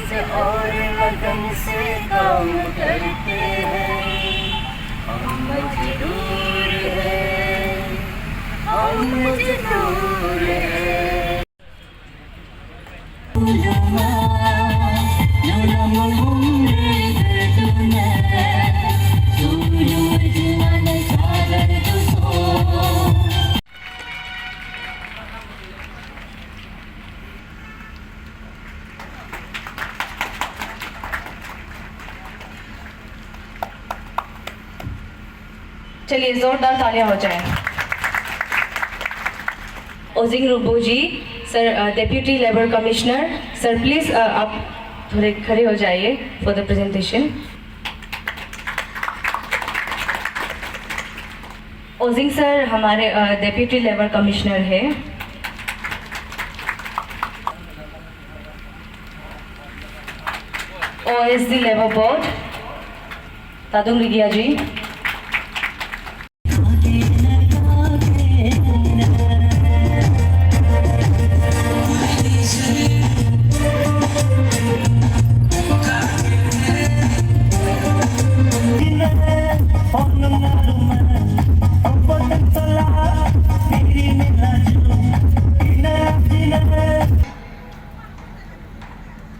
से और लगन से काम करते हैं। हम मजदूर हैं, हम मजदूर हैं। चलिए जोरदार तालियां हो जाए। Ojing Rubo ji sir, deputy labour commissioner sir, please आप थोड़े खड़े हो जाइए for the presentation. Ojing sir हमारे डेप्यूटी लेबर कमिश्नर है। OSD labour board Tadung Rigia ji.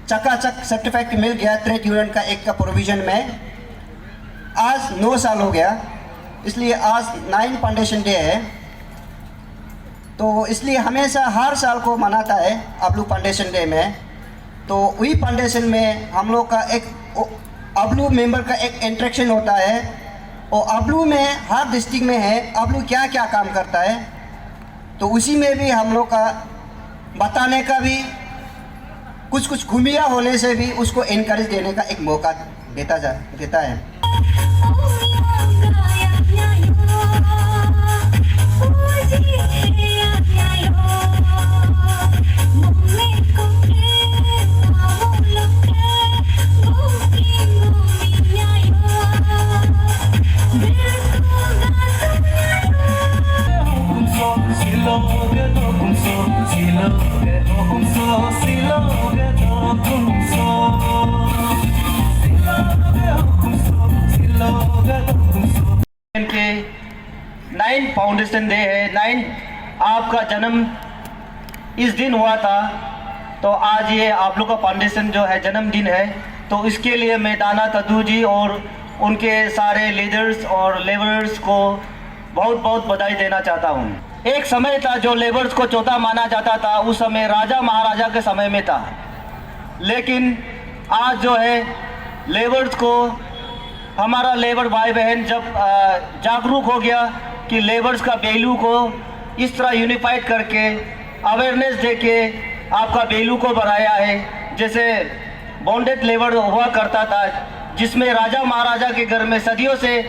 चकाचक सर्टिफिकेट मिल गया ट्रेड यूनियन का एक का प्रोविज़न में। आज 9 साल हो गया, इसलिए आज 9 फाउंडेशन डे है। तो इसलिए हमेशा हर साल को मनाता है अब्लू फाउंडेशन डे में। तो वही फाउंडेशन में हम लोग का एक अब्लू मेंबर का एक इंट्रैक्शन होता है। और अब्लू में हर डिस्ट्रिक्ट में है अब्लू क्या क्या काम करता है, तो उसी में भी हम लोग का बताने का भी कुछ घूमिया होने से भी उसको इनकरेज देने का एक मौका देता है। के 9 फाउंडेशन डे है। 9 आपका जन्म इस दिन हुआ था, तो आज ये आप लोग का फाउंडेशन जो है जन्मदिन है। तो इसके लिए मैं दाना तद्दू जी और उनके सारे लीडर्स और लेबरर्स को बहुत बहुत बधाई देना चाहता हूँ। एक समय था जो लेबर्स को चौथा माना जाता था, उस समय राजा महाराजा के समय में था। लेकिन आज जो है लेबर्स को, हमारा लेबर भाई बहन जब जागरूक हो गया कि लेबर्स का वैल्यू को इस तरह यूनिफाइड करके अवेयरनेस दे के आपका वैल्यू को बढ़ाया है। जैसे बॉन्डेड लेबर हुआ करता था, जिसमें राजा महाराजा के घर में सदियों से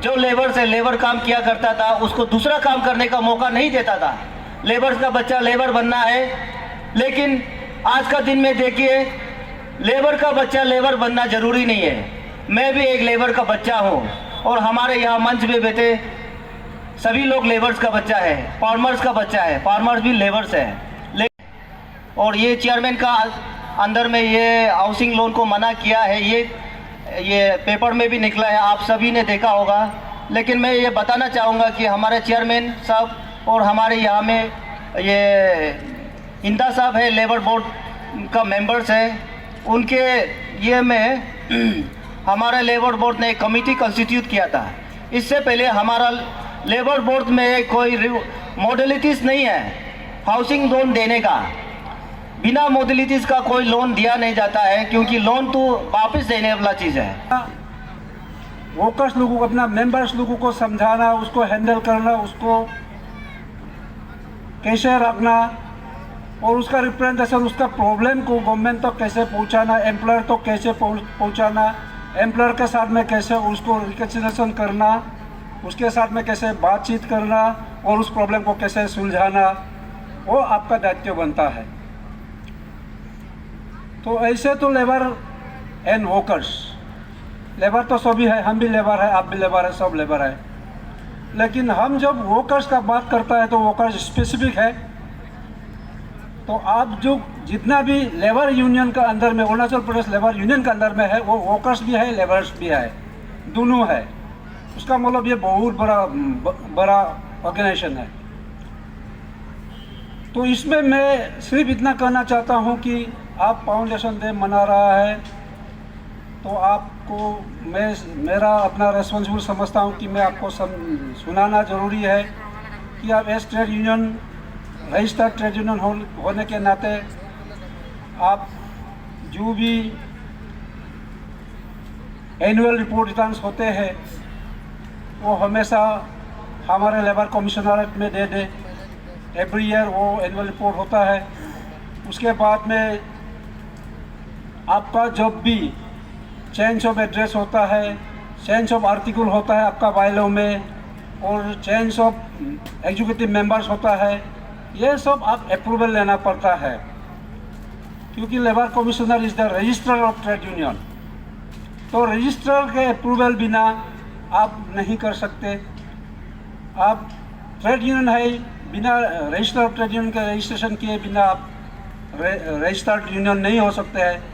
जो लेबर से लेबर काम किया करता था उसको दूसरा काम करने का मौका नहीं देता था। लेबर का बच्चा लेबर बनना है, लेकिन आज का दिन में देखिए लेबर का बच्चा लेबर बनना ज़रूरी नहीं है। मैं भी एक लेबर का बच्चा हूँ और हमारे यहाँ मंच में बैठे सभी लोग लेबर्स का बच्चा है, फार्मर्स का बच्चा है, फार्मर्स भी लेबर्स है। और ये चेयरमैन का अंदर में ये हाउसिंग लोन को मना किया है, ये पेपर में भी निकला है, आप सभी ने देखा होगा। लेकिन मैं ये बताना चाहूँगा कि हमारे चेयरमैन साहब और हमारे यहाँ में ये इंदा साहब है, लेबर बोर्ड का मेंबर्स है, उनके ये में हमारे लेबर बोर्ड ने एक कमेटी कंस्टिट्यूट किया था। इससे पहले हमारा लेबर बोर्ड में कोई मॉडलिटीज़ नहीं है हाउसिंग लोन देने का। बिना मॉडलिटीज़ का कोई लोन दिया नहीं जाता है, क्योंकि लोन तो वापस देने वाला चीज़ है। वर्कर्स लोगों को, अपना मेंबर्स लोगों को समझाना, उसको हैंडल करना, उसको कैसे रखना और उसका रिप्रेजेंटेशन, उसका प्रॉब्लम को गवर्नमेंट तक कैसे पहुंचाना, एम्प्लॉयर तक कैसे पहुंचाना, एम्प्लॉयर के साथ में कैसे उसको रिकन्सिलिएशन करना, उसके साथ में कैसे बातचीत करना और उस प्रॉब्लम को कैसे सुलझाना, वो आपका दायित्व बनता है। तो ऐसे तो लेबर एंड वर्कर्स, लेबर तो सभी है, हम भी लेबर है, आप भी लेबर है, सब लेबर है। लेकिन हम जब वर्कर्स का बात करता है तो वर्कर्स स्पेसिफिक है। तो आप जो जितना भी लेबर यूनियन का अंदर में, अरुणाचल प्रदेश लेबर यूनियन का अंदर में है, वो वर्कर्स भी है, लेबर्स भी है, दोनों है। उसका मतलब ये बहुत बड़ा ऑर्गेनाइजेशन है। तो इसमें मैं सिर्फ इतना कहना चाहता हूँ कि आप फाउंडेशन डे मना रहा है तो आपको मेरा अपना रेस्पॉन्सिबल समझता हूँ कि मैं आपको सुनाना ज़रूरी है कि आप S trade union, registered trade union होने के नाते आप जो भी एनुअल रिपोर्ट रिटर्न्स होते हैं वो हमेशा हमारे लेबर कमिश्नरेट में दे दे। एवरी ईयर वो एनुअल रिपोर्ट होता है। उसके बाद में आपका जब भी चेंज ऑफ एड्रेस होता है, चेंज ऑफ आर्टिकल होता है आपका बायलॉ में, और चेंज ऑफ एग्जीक्यूटिव मेंबर्स होता है, ये सब आप अप्रूवल लेना पड़ता है, क्योंकि labour commissioner is the registrar of trade union. तो रजिस्ट्रार के अप्रूवल बिना आप नहीं कर सकते। आप ट्रेड यूनियन है, बिना रजिस्ट्रार ऑफ ट्रेड यूनियन के रजिस्ट्रेशन किए बिना आप रजिस्टर्ड यूनियन नहीं हो सकते हैं।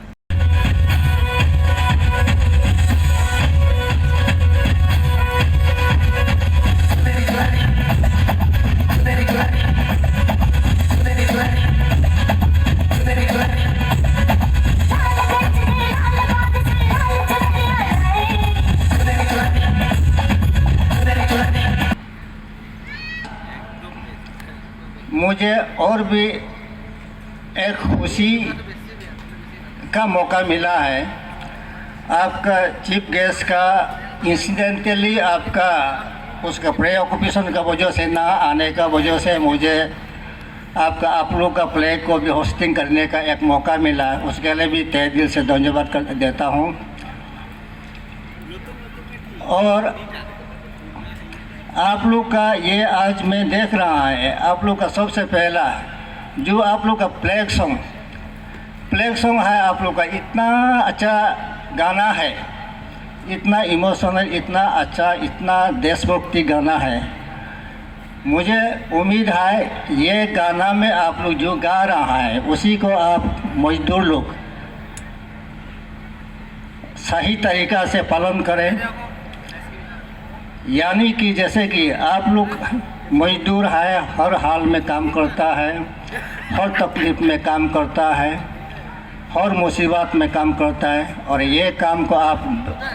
मुझे और भी एक खुशी का मौका मिला है। आपका चीफ गेस्ट का इंसिडेंटली आपका उसका प्रेऑक्यूपेशन का वजह से ना आने का वजह से मुझे आप लोग का फ्लैग को भी होस्टिंग करने का एक मौका मिला। उसके लिए भी तहे दिल से धन्यवाद कर देता हूँ। और आप लोग का ये आज मैं देख रहा है, आप लोग का सबसे पहला जो आप लोग का फ्लैग सॉन्ग है, आप लोग का इतना अच्छा गाना है, इतना इमोशनल, इतना अच्छा, इतना देशभक्ति गाना है। मुझे उम्मीद है ये गाना में आप लोग जो गा रहा है उसी को आप मजदूर लोग सही तरीक़ा से पालन करें। यानी कि जैसे कि आप लोग मजदूर है, हर हाल में काम करता है, हर तकलीफ़ में काम करता है, हर मुसीबत में काम करता है, और ये काम को आप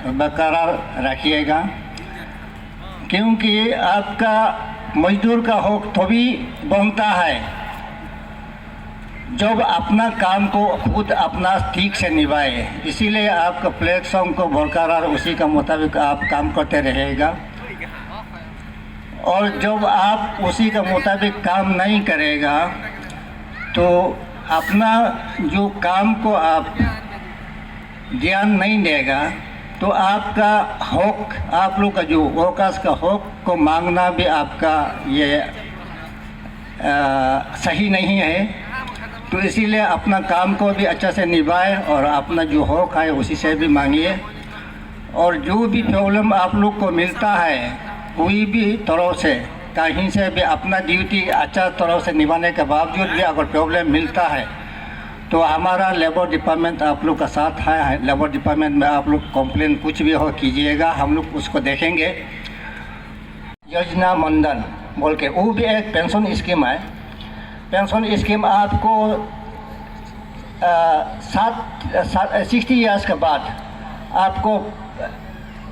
बरकरार रखिएगा, क्योंकि आपका मजदूर का हक तभी बनता है जब अपना काम को खुद अपना ठीक से निभाए। इसीलिए आपका फ्लैग सॉन्ग को बरकरार उसी का मुताबिक आप काम करते रहेगा। और जब आप उसी के मुताबिक काम नहीं करेगा तो अपना जो काम को आप ध्यान नहीं देगा तो आपका हक, आप लोग का जो वर्कर्स का हक को मांगना भी आपका ये सही नहीं है। तो इसीलिए अपना काम को भी अच्छा से निभाए और अपना जो हक है उसी से भी मांगिए। और जो भी प्रॉब्लम आप लोग को मिलता है कोई भी तरह से, कहीं से भी अपना ड्यूटी अच्छा तरह से निभाने के बावजूद भी अगर प्रॉब्लम मिलता है तो हमारा लेबर डिपार्टमेंट आप लोग का साथ है। लेबर डिपार्टमेंट में आप लोग कंप्लेन कुछ भी हो कीजिएगा, हम लोग उसको देखेंगे। योजना मंडल बोल के वो भी एक पेंशन स्कीम है। पेंशन स्कीम आपको 60 ईयर्स के बाद आपको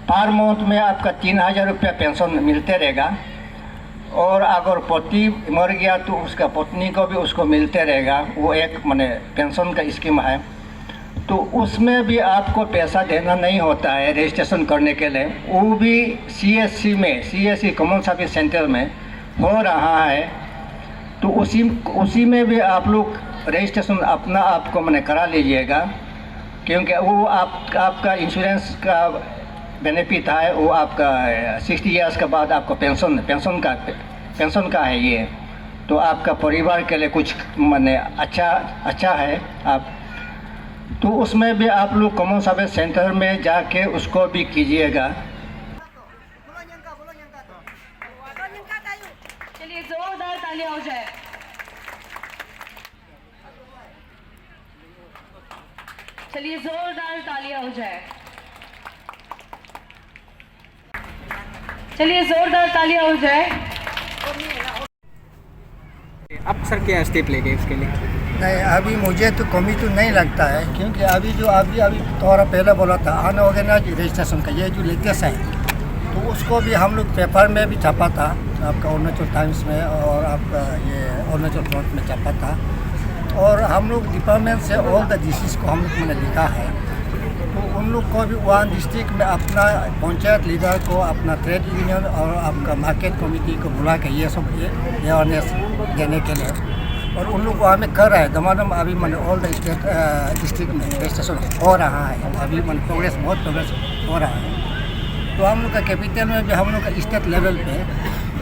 पर मंथ में आपका 3000 रुपया पेंशन मिलते रहेगा। और अगर पति मर गया तो उसका पत्नी को भी उसको मिलते रहेगा। वो एक माने पेंशन का स्कीम है। तो उसमें भी आपको पैसा देना नहीं होता है रजिस्ट्रेशन करने के लिए। वो भी CSC में, CSC कॉमन सर्विस सेंटर में हो रहा है। तो उसी में भी आप लोग रजिस्ट्रेशन अपना आपको मैंने करा लीजिएगा, क्योंकि वो आपका इंश्योरेंस का बेनिफिट है। वो आपका 60 ईयर्स के बाद आपको पेंशन का है ये। तो आपका परिवार के लिए कुछ माने अच्छा है। आप तो उसमें भी आप लोग कॉमन सर्विस सेंटर में जाके उसको भी कीजिएगा। चलिए जोरदार तालियां हो जाए। चलिए जोरदार तालियां हो जाए। चलिए जोरदार तालियां हो जाए। अब सर क्या स्टेप लेंगे इसके लिए? नहीं, अभी मुझे तो कमी तो नहीं लगता है, क्योंकि अभी जो अभी थोड़ा पहले बोला था अनऑर्गेनाइज रजिस्ट्रेशन का, ये जो लेटेस्ट है तो उसको भी हम लोग पेपर में भी छापा था, आपका अरुणाचल टाइम्स में और आपका ये अरुणाचल फ्रंट में छापा था। और हम लोग डिपार्टमेंट से ऑल द डिस्ट्रिक्ट को हम लोग मैंने लिखा है, तो उन लोग को भी वन डिस्ट्रिक्ट में अपना पंचायत लीडर को, अपना ट्रेड यूनियन और आपका मार्केट कमेटी को बुला के ये सब अवेयरनेस देने के लिए, और उन लोग को हमें कर रहा है दमादम। अभी मैंने ऑल द स्टेट डिस्ट्रिक्ट में रजिस्ट्रेशन हो रहा है, अभी मैंने बहुत प्रोग्रेस हो रहा है। तो हम लोग का कैपिटल में भी हम लोग का स्टेट लेवल पे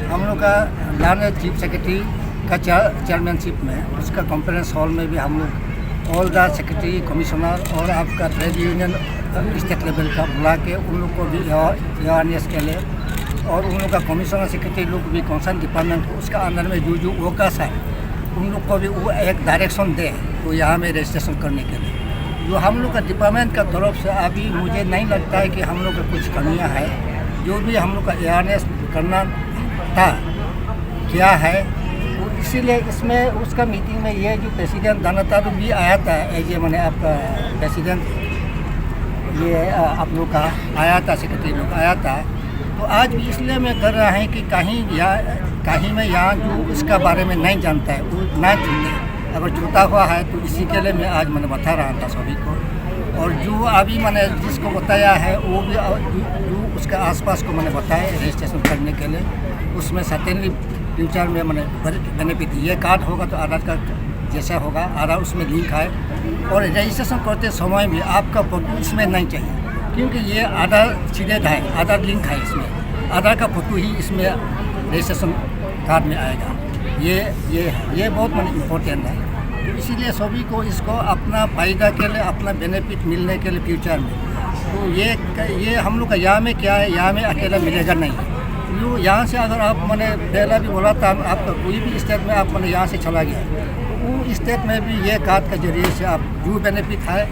हम लोग का लैंड चीफ सेक्रेटरी का चेयरमैनशिप में, उसका कॉन्फ्रेंस हॉल में भी हम लोग ऑल द सेक्रेटरी कमिश्नर और आपका ट्रेड यूनियन स्टेट लेवल का बुला के उन लोग को भी अवेयरनेस के लिए, और उन लोग का कमिश्नर सेक्रेटरी लोग भी कंसर्न डिपार्टमेंट को उसका अंदर में जो वर्कर्स है उन लोग को भी वो एक डायरेक्शन दे तो यहाँ में रजिस्ट्रेशन करने के लिए। जो हम लोग का डिपार्टमेंट का तरफ से अभी मुझे नहीं लगता है कि हम लोग का कुछ कमियाँ है, जो भी हम लोग का अवेयरनेस करना था क्या है। तो इसीलिए इसमें उसका मीटिंग में ये जो प्रेसिडेंट दानता तो भी आया था, एज ए मैंने आपका प्रेसिडेंट ये आप लोग का आया था, सेक्रेटरी लोग आया था। तो आज भी इसलिए मैं कर रहा है कि कहीं में यहाँ जो इसका बारे में नहीं जानता है वो ना चुने, अगर छूटा हुआ है तो इसी के लिए मैं आज मैंने बता रहा था सभी को। और जो अभी मैंने जिसको बताया है वो भी जो उसके आसपास को मैंने बताया रजिस्ट्रेशन करने के लिए, उसमें सर्टेनली फ्यूचर में मैंने बेनिफिट ये कार्ड होगा तो आधार कार्ड जैसा होगा आधार उसमें लिंक है। और रजिस्ट्रेशन करते समय भी आपका फोटो इसमें नहीं चाहिए, क्योंकि ये आधार सीधे है, आधार लिंक है, इसमें आधार का फोटो ही इसमें रजिस्ट्रेशन कार्ड में आएगा। ये बहुत मैंने इम्पोर्टेंट है। तो इसीलिए सभी को इसको अपना फ़ायदा के लिए, अपना बेनिफिट मिलने के लिए फ्यूचर में, तो ये हम लोग का यहाँ में क्या है, यहाँ में अकेला मिलेगा नहीं। जो यहाँ से अगर आप मैंने पहला भी बोला था, आपका कोई भी स्टेट में आप मैंने यहाँ से चला गया तो वो स्टेट में भी ये कार्ड के जरिए से आप जो बेनिफिट है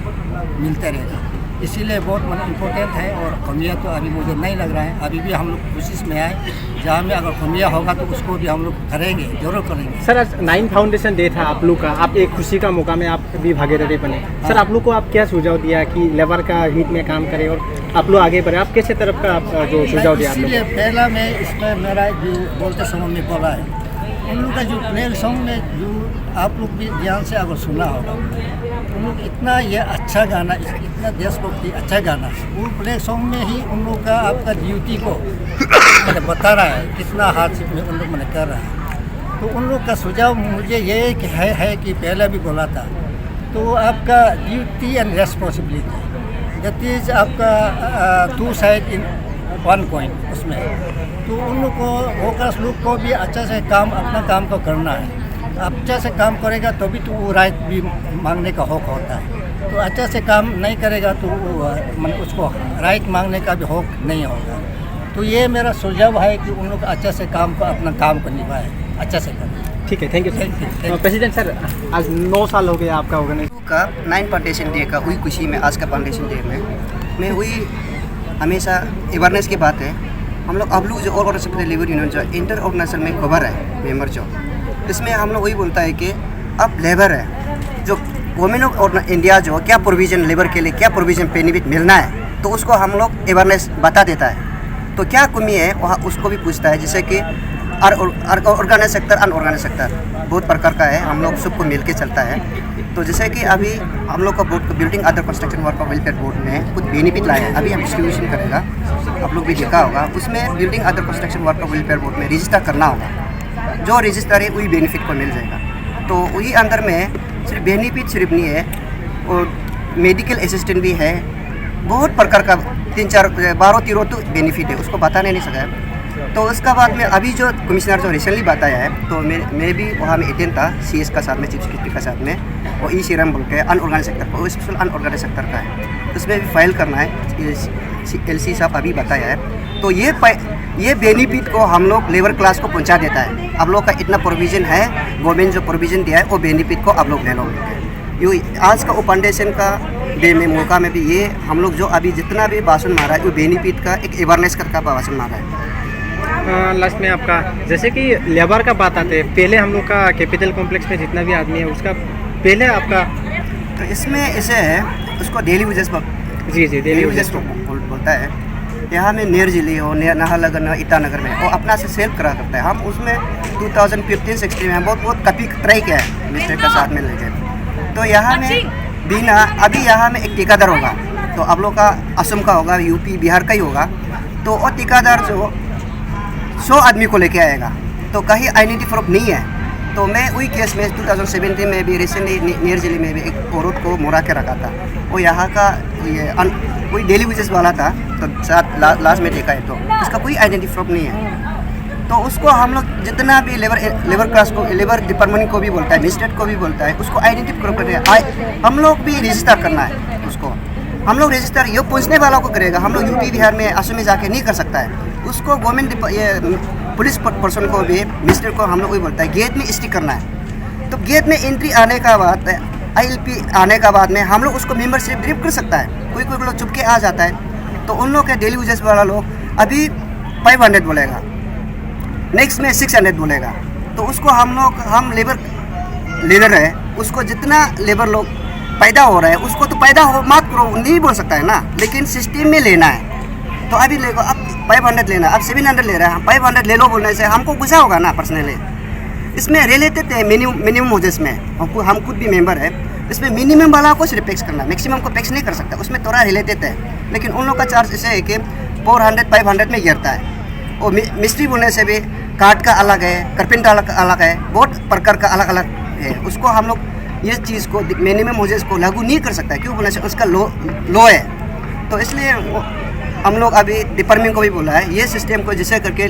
मिलते रहेगा। इसीलिए बहुत मतलब इम्पोर्टेंट है। और कमियाँ तो अभी मुझे नहीं लग रहा है, अभी भी हम लोग कोशिश में आए, जहाँ में अगर कमियाँ होगा तो उसको भी हम लोग करेंगे, जरूर करेंगे। सर आज 9 फाउंडेशन डे था आप लोग का, आप एक खुशी का मौका में आप भी भागीदारी बने। सर आप लोग को आप क्या सुझाव दिया कि लेबर का हित में काम करें और आप लोग आगे बढ़े, आप कैसे तरफ का आप जो सुझाव दिया? इसलिए पहला मैं इसमें मेरा जो बोलते समय में बोला है, उन लोग का जो प्ले सॉन्ग में जो आप लोग भी ध्यान से अगर सुना होगा, उन लोग इतना ये अच्छा गाना, इतना देशभक्ति अच्छा गाना, वो प्ले सॉन्ग में ही उन लोग का आपका ड्यूटी को मैंने बता रहा है, कितना हार्डशिप में उन लोग मैंने कर रहा है। तो उन लोग का सुझाव मुझे ये है कि पहले भी बोला था, तो आपका duty and responsibility that is आपका 2 साइड इन 1 कॉइन उसमें। तो उन लोग को वर्कर्स लोग को भी अच्छा से काम, अपना काम को करना है। अच्छा से काम करेगा तभी तो वो राइट भी मांगने का हक होता है। तो अच्छा से काम नहीं करेगा तो मतलब उसको राइट मांगने का भी हक नहीं होगा। तो ये मेरा सुझाव है कि उन लोग अच्छा से काम को, अपना काम को निभाए, अच्छा से करें। ठीक है, थैंक यू। प्रेसिडेंट सर आज 9 साल हो गया आपका ऑर्गेनाइजेशन का 9 फाउंडेशन डे का हुई खुशी में, आज का फाउंडेशन डे में मैं हुई हमेशा अवेयरनेस की बात है। हम लोग अब लोग जो ऑर्गेनाइजेशन लेबर यूनियन जो इंटर ऑर्गेनाइजेशन में खबर है मेंबर जो, इसमें हम लोग वही बोलता है कि अब लेबर है जो गवर्नमेंट ऑफ इंडिया जो क्या प्रोविज़न लेबर के लिए क्या प्रोविज़न बेनिफिट मिलना है, तो उसको हम लोग अवेयरनेस बता देता है। तो क्या कमी है वहाँ उसको भी पूछता है, जैसे कि ऑर्गेनाइज सेक्टर, अनऑर्गेनाइज सेक्टर बहुत प्रकार का है, हम लोग सबको मिल के चलता है। तो जैसे कि अभी हम लोग का board building other construction worker welfare board ने कुछ बेनिफिट लाया है, अभी हम डिस्ट्रीब्यूशन करेगा, आप लोग भी देखा होगा। उसमें building other construction worker welfare board में रजिस्टर करना होगा, जो रजिस्टर है वही बेनिफिट को मिल जाएगा। तो वही अंदर में सिर्फ बेनिफिट सिर्फ नहीं है, और मेडिकल असिस्टेंट भी है, बहुत प्रकार का 12-13 तो बेनिफिट है, उसको बताने नहीं सका है। तो उसका बाद में अभी जो कमिश्नर जो रिसेंटली बताया है, तो मैं भी वहाँ में अटेंड था CS का साथ में, चीफ सेक्रेटरी का साथ में, और सीरम बोल के अनऑर्गेनाइज सेक्टर को, स्पेशल अनऑर्गेनाइज सेक्टर का है, उसमें भी फाइल करना है, LC साहब अभी बताया है। तो ये बेनिफिट को हम लोग लेबर क्लास को पहुंचा देता है। आप लोग का इतना प्रोविज़न है, गवर्नमेंट जो प्रोविज़न दिया है वो बेनिफिट को आप लोग ले लो। ये आज का फाउंडेशन का डे में मौका में भी ये हम लोग जो अभी जितना भी भाषण मारा है वो बेनिफिट का एक अवेयरनेस का भाषण मारा है। लास्ट में आपका जैसे कि लेबर का बात आते हैं, पहले हम लोग का कैपिटल कॉम्प्लेक्स में जितना भी आदमी है उसका पहले आपका तो इसमें इसे है उसको डेली यूजेस जी डेली यूजेस बोलता है। यहाँ में नेर जिले हो नाहरलगुन ईटानगर में वो अपना से सेल्फ करा करता है। हम उसमें 2015-16 में बहुत कभी ट्राई किया है मिस्टर का साथ में लेके। तो यहाँ में बिना अभी यहाँ में एक ठेकेदार होगा, तो आप लोग का असम का होगा, यूपी बिहार का ही होगा। तो वो ठेकेदार जो 100 आदमी को लेके आएगा, तो कहीं आइडेंटिटी प्रूफ नहीं है। तो मैं वही केस में 2017 में भी रिसेंटली नियर जिले में भी एक औरत को मुड़ा के रखा था। वो यहाँ का ये कोई डेली वेजेस वाला था, तो साथ लास्ट में देखा है तो उसका कोई आइडेंटिटी प्रूफ नहीं है। तो उसको हम लोग जितना भी लेबर क्लास को, लेबर डिपार्टमेंट को भी बोलता है, मजिस्ट्रेट को भी बोलता है, उसको आइडेंटिटी प्रूफ करना हम लोग भी रजिस्टर करना है। उसको हम लोग रजिस्टर ये पूछने वाला को करेगा। हम लोग यूपी बिहार में असम में जाके नहीं कर सकता है। उसको गवर्नमेंट ये पुलिस पर्सन को भी मजिस्ट्रेट को हम लोग वही बोलता है गेट में स्टिक करना है। तो गेट में एंट्री आने का बाद ILP आने का बाद में हम लोग उसको मेंबरशिप ड्रिप कर सकता है। कोई लोग चुप के आ जाता है, तो उन लोग के डेली यूजेस वाला लोग अभी 500 बोलेगा, नेक्स्ट में 600 बोलेगा। तो उसको हम लेबर लीडर है, उसको जितना लेबर लोग पैदा हो रहा है उसको तो पैदा हो मत करो नहीं बोल सकता है ना, लेकिन सिस्टम में लेना है। तो अभी लेगा अब 500 लेना, अब 700 ले रहा है, हम 500 ले लो बोलने से हमको गुस्सा होगा ना पर्सनली। इसमें रिलेटेड है मिनिमम वेजेस में, हम खुद भी मेंबर है। इसमें मिनिमम वाला को सिर्फ फिक्स करना, मैक्सिमम को फिक्स नहीं कर सकता, उसमें थोड़ा रिलेटेड है। लेकिन उन लोग का चार्ज ऐसे है कि 400-500 में गिरता है। और मिस्त्री बोलने से भी काट का अलग है, कारपेंटर अलग है, बहुत प्रकार का अलग अलग है। उसको हम लोग ये चीज़ को मिनिमम वेजेस को लागू नहीं कर सकता है, क्यों बोलने से उसका लो है। तो इसलिए हम लोग अभी डिपार्टमेंट को भी बोला है ये सिस्टम को जैसे करके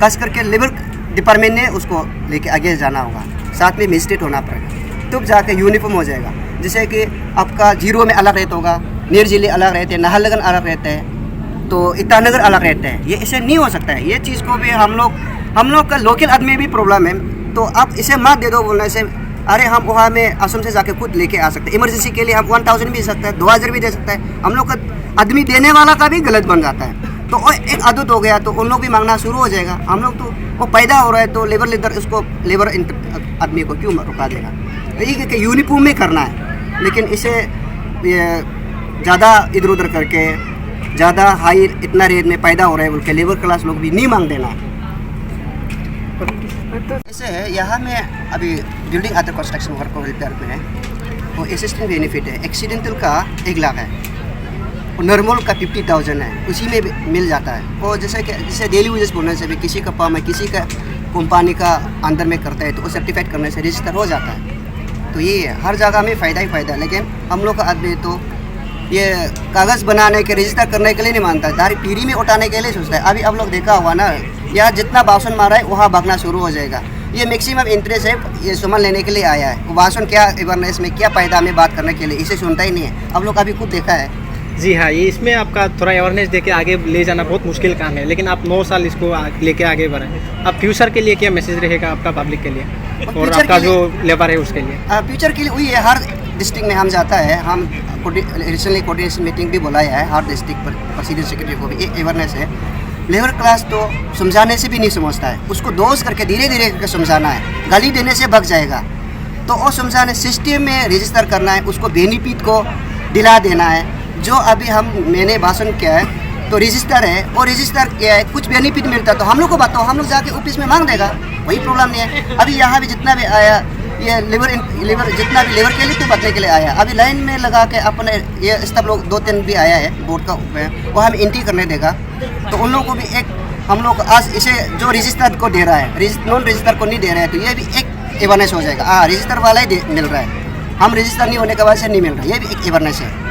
कस करके लेबर डिपार्टमेंट ने उसको लेके आगे जाना होगा, साथ में मजिस्ट्रेट होना पड़ेगा, तब जाके यूनिफॉर्म हो जाएगा। जैसे कि आपका जीरो में अलग रेट होगा, नियर जिले अलग रहते हैं, नाहरलगुन अलग रहते हैं, तो ईटानगर अलग रहते हैं। ये ऐसे नहीं हो सकता है। ये चीज़ को भी हम लोग का लोकल आदमी भी प्रॉब्लम है। तो आप इसे मत दे दो बोलने से, अरे हम वहाँ में असम से जाके खुद लेके आ सकते हैं। इमरजेंसी के लिए हम 1000 भी दे सकते हैं, 2000 भी दे सकते हैं। हम लोग का आदमी देने वाला का भी गलत बन जाता है। तो एक आदत हो गया तो उन लोग भी मांगना शुरू हो जाएगा। हम लोग तो वो पैदा हो रहा है तो लेबर लीडर उसको लेबर आदमी को क्यों रुका देगा। यही कि यूनिफॉर्म में करना है, लेकिन इसे ज़्यादा इधर उधर करके ज़्यादा हाई इतना रेट में पैदा हो रहा है बोल के लेबर क्लास लोग भी नहीं मांग देना। ऐसे है यहाँ में अभी बिल्डिंग अदर कंस्ट्रक्शन वर्क को रिपेयर में है, वो असिस्टेंट बेनिफिट है। एक्सीडेंटल का 1 लाख है और नॉर्मल का 50,000 है, उसी में मिल जाता है। और जैसे डेली यूजेस बोलने से भी किसी का पाम है, किसी का कंपनी का अंदर में करता है तो वो सर्टिफाइड करने से रजिस्टर हो जाता है। तो ये है, हर जगह में फ़ायदा ही फ़ायदा है। लेकिन हम लोग का आदमी तो ये कागज़ बनाने के रजिस्टर करने के लिए नहीं मानता है, डायरेक्ट पीढ़ी में उठाने के लिए सोचता है। अभी आप लोग देखा हुआ ना, यहाँ जितना भाषण मारा है वहाँ भागना शुरू हो जाएगा। ये मैक्सिमम इंटरेस्ट है, ये सामान लेने के लिए आया है। वो भाषण क्या अवेयरनेस में क्या फ़ायदा में बात करने के लिए, इसे सुनता ही नहीं है। आप लोग अभी खुद देखा है। जी हाँ, ये इसमें आपका थोड़ा अवेयरनेस देके आगे ले जाना बहुत मुश्किल काम है, लेकिन आप 9 साल इसको लेके आगे बढ़े। अब फ्यूचर के लिए क्या मैसेज रहेगा आपका पब्लिक के लिए और आपका जो लेबर है उसके लिए? फ्यूचर के लिए वही है, हर डिस्ट्रिक्ट में हम जाता है। हम रिसेंटली कोऑर्डिनेशन मीटिंग भी बुलाया है हर डिस्ट्रिक्ट पर, प्रेसिडेंट सेक्रेटरी को भी। एक अवेयरनेस है, लेबर क्लास तो समझाने से भी नहीं समझता है, उसको दोष करके धीरे धीरे करके समझाना है। गाली देने से भग जाएगा, तो वो समझाने सिस्टम में रजिस्टर करना है, उसको बेनिफिट को दिला देना है। जो अभी मैंने भाषण किया है तो रजिस्टर है, और रजिस्टर किया है, कुछ बेनिफिट मिलता है तो हम लोग को बताओ, हम लोग जाके ऑफिस में मांग देगा, वही प्रॉब्लम नहीं है। अभी यहाँ भी जितना भी आया ये लेबर जितना भी लेबर के लिए तो बचने के लिए आया, अभी लाइन में लगा के अपने ये सब लोग 2-3 भी आया है बोर्ड का, वो हमें एंट्री करने देगा। तो उन लोगों को भी एक हम लोग आज इसे जो रजिस्टर को दे रहा है, नॉन रजिस्टर को नहीं दे रहा है, तो ये भी एक अवेयरनेस हो जाएगा। हाँ, रजिस्टर वाला ही मिल रहा है, हम रजिस्टर नहीं होने के वजह से नहीं मिल रहा है, ये भी एक अवेयरनेस है।